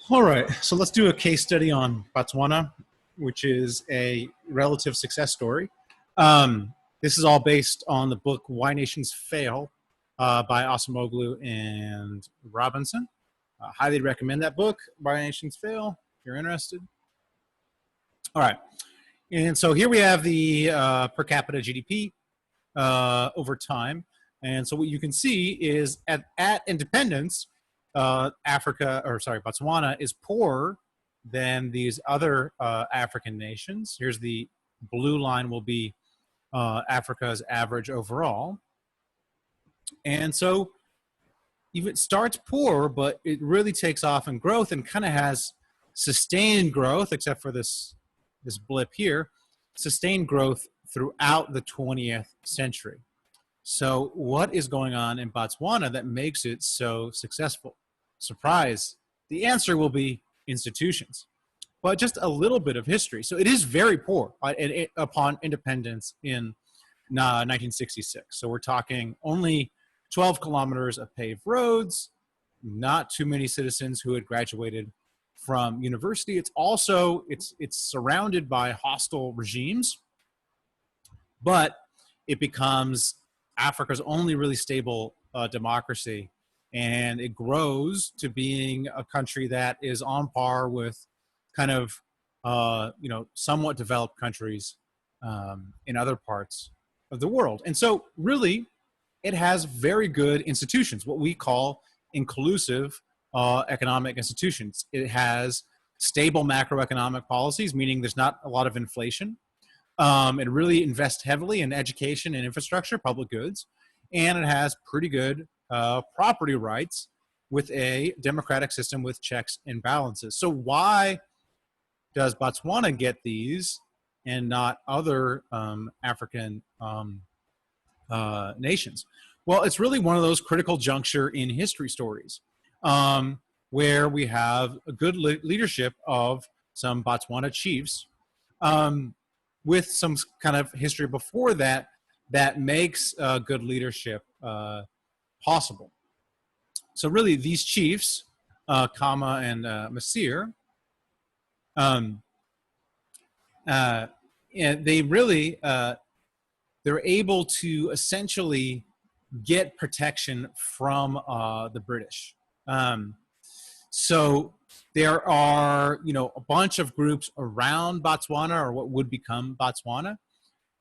All right, so let's do a case study on Botswana, which is a relative success story. This is all based on the book Why Nations Fail by Asamoglu and Robinson. Highly recommend that book, Why Nations Fail, if you're interested. All right, and so here we have the per capita GDP over time. And so what you can see is at independence, Botswana is poorer than these other African nations. Here's the blue line will be Africa's average overall. And so even it starts poor, but it really takes off in growth and kind of has sustained growth, except for this blip here, sustained growth throughout the 20th century. So what is going on in Botswana that makes it so successful? Surprise, the answer will be institutions. But just a little bit of history. So it is very poor upon independence in 1966. So we're talking only 12 kilometers of paved roads, not too many citizens who had graduated from university. It's also, it's surrounded by hostile regimes, but it becomes Africa's only really stable democracy, and it grows to being a country that is on par with kind of somewhat developed countries in other parts of the world. And so really it has very good institutions, what we call inclusive economic institutions. It has stable macroeconomic policies, meaning there's not a lot of inflation. It really invests heavily in education and infrastructure, public goods, and it has pretty good property rights with a democratic system with checks and balances. So why does Botswana get these and not other African nations? Well, it's really one of those critical juncture in history stories where we have a good leadership of some Botswana chiefs with some kind of history before that that makes good leadership possible. So really these chiefs, Khama and Masir, and they really, they're able to essentially get protection from the British. So there are, a bunch of groups around Botswana, or what would become Botswana,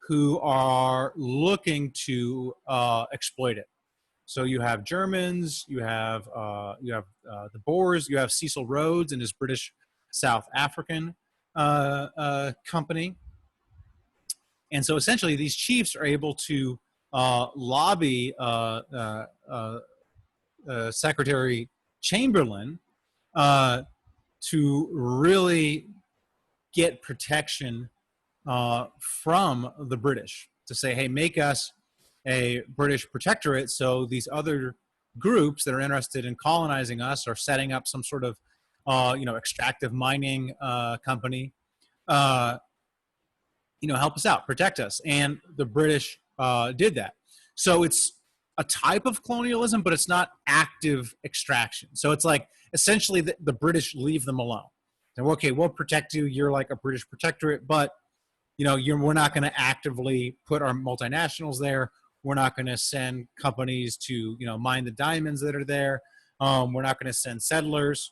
who are looking to exploit it. So you have Germans, you have the Boers, you have Cecil Rhodes and his British South African company. And so essentially these chiefs are able to lobby Secretary Chamberlain to really get protection from the British, to say, hey, make us a British protectorate so these other groups that are interested in colonizing us or setting up some sort of extractive mining company help us out, protect us. And the British did that. So it's a type of colonialism, but it's not active extraction. So it's like essentially the British leave them alone. And okay, we'll protect you. You're like a British protectorate, but we're not going to actively put our multinationals there. We're not going to send companies to mine the diamonds that are there. We're not going to send settlers.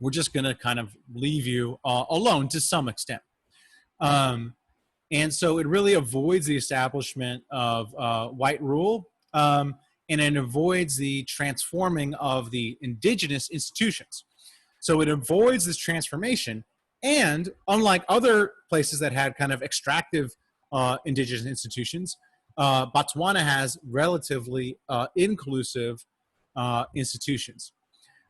We're just going to kind of leave you alone to some extent. And so it really avoids the establishment of white rule, and it avoids the transforming of the indigenous institutions. So it avoids this transformation. And unlike other places that had kind of extractive indigenous institutions, Botswana has relatively inclusive institutions.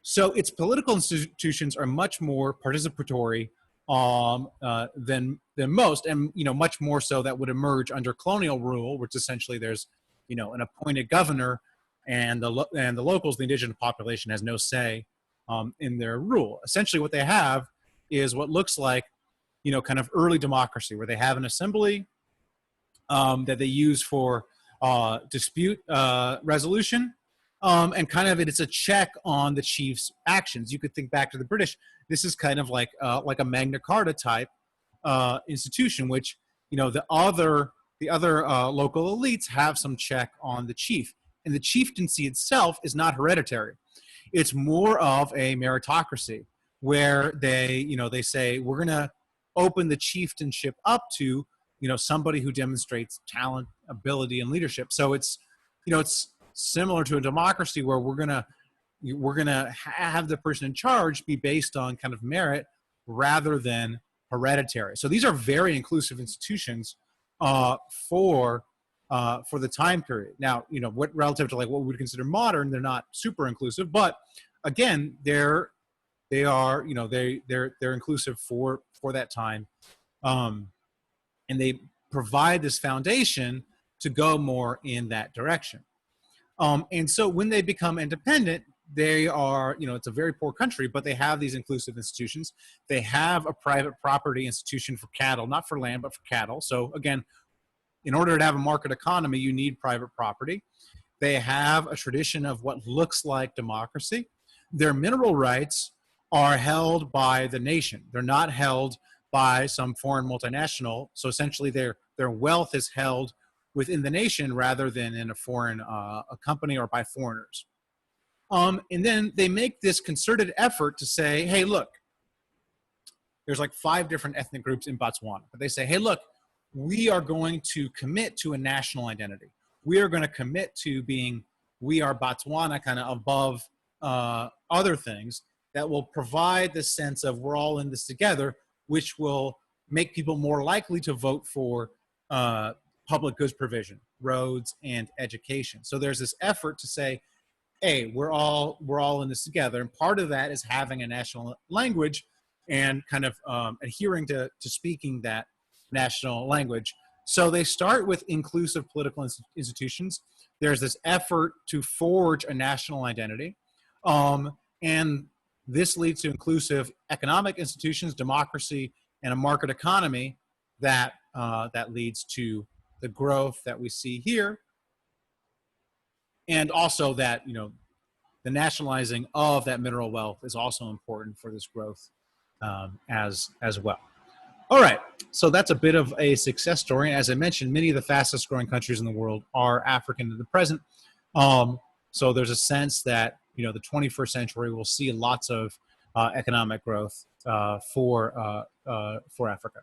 So its political institutions are much more participatory than most, and much more so that would emerge under colonial rule, which essentially there's an appointed governor, and the locals, the indigenous population, has no say in their rule. Essentially, what they have is what looks like kind of early democracy, where they have an assembly that they use for dispute resolution, And kind of it's a check on the chief's actions. You could think back to the British. This is kind of like a Magna Carta type institution, which the other local elites have some check on the chief, and the chieftaincy itself is not hereditary. It's more of a meritocracy where they say we're going to open the chieftainship up to somebody who demonstrates talent, ability, and leadership. So it's similar to a democracy where we're gonna have the person in charge be based on kind of merit rather than hereditary. So these are very inclusive institutions for the time period. Now, what relative to like what we would consider modern, they're not super inclusive, but again, they're inclusive for that time, and they provide this foundation to go more in that direction. And so when they become independent, they are, it's a very poor country, but they have these inclusive institutions. They have a private property institution for cattle, not for land, but for cattle. So again, in order to have a market economy, you need private property. They have a tradition of what looks like democracy. Their mineral rights are held by the nation. They're not held by some foreign multinational. So essentially their wealth is held within the nation rather than in a foreign a company or by foreigners. And then they make this concerted effort to say, hey, look, there's like 5 different ethnic groups in Botswana. But they say, hey, look, we are going to commit to a national identity. We are going to commit to being, we are Botswana kind of above other things that will provide the sense of we're all in this together, which will make people more likely to vote for public goods provision, roads, and education. So there's this effort to say, hey, we're all in this together. And part of that is having a national language and kind of adhering to speaking that national language. So they start with inclusive political institutions. There's this effort to forge a national identity. And this leads to inclusive economic institutions, democracy, and a market economy that leads to the growth that we see here. And also that, the nationalizing of that mineral wealth is also important for this growth as well. All right, so that's a bit of a success story. As I mentioned, many of the fastest growing countries in the world are African at the present. So there's a sense that, the 21st century will see lots of economic growth for Africa.